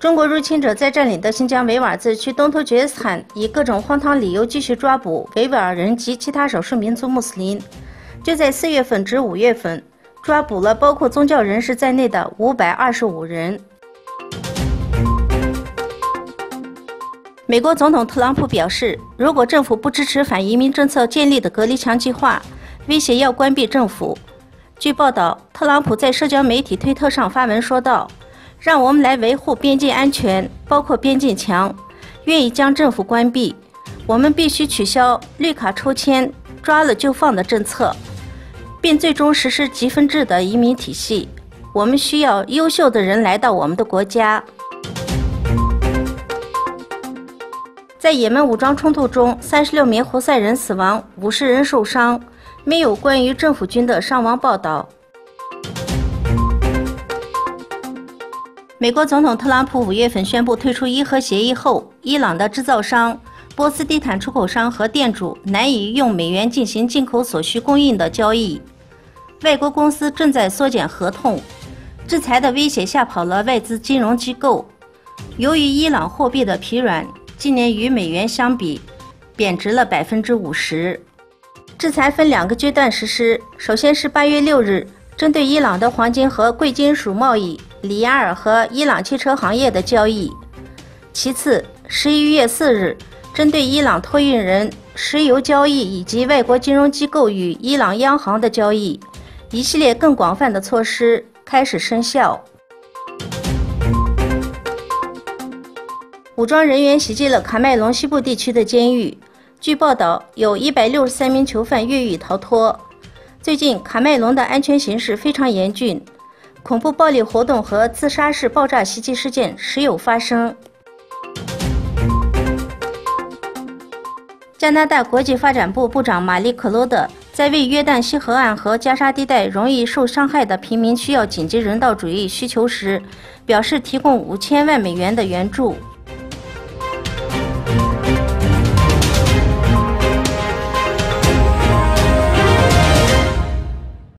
中国入侵者在占领的新疆维吾尔自治区东突厥斯坦，以各种荒唐理由继续抓捕维吾尔人及其他少数民族穆斯林。就在4月份至5月份，抓捕了包括宗教人士在内的525人。美国总统特朗普表示，如果政府不支持反移民政策建立的隔离墙计划，威胁要关闭政府。据报道，特朗普在社交媒体推特上发文说道：“让我们来维护边境安全，包括边境墙，愿意将政府关闭。我们必须取消绿卡抽签、抓了就放的政策，并最终实施积分制的移民体系。我们需要优秀的人来到我们的国家。”在也门武装冲突中，36名胡塞人死亡，50人受伤，没有关于政府军的伤亡报道。美国总统特朗普5月份宣布退出伊核协议后，伊朗的制造商、波斯地毯出口商和店主难以用美元进行进口所需供应的交易。外国公司正在缩减合同，制裁的威胁吓跑了外资金融机构。由于伊朗货币的疲软，今年与美元相比贬值了50%。制裁分2个阶段实施，首先是8月6日，针对伊朗的黄金和贵金属贸易、里亚尔和伊朗汽车行业的交易；其次11月4日，针对伊朗托运人、石油交易以及外国金融机构与伊朗央行的交易，一系列更广泛的措施开始生效。武装人员袭击了卡麦隆西部地区的监狱，据报道，有163名囚犯越狱逃脱。最近，卡麦隆的安全形势非常严峻，恐怖暴力活动和自杀式爆炸袭击事件时有发生。加拿大国际发展部部长玛丽·克罗德在为约旦西河岸和加沙地带容易受伤害的平民需要紧急人道主义需求时，表示提供5000万美元的援助。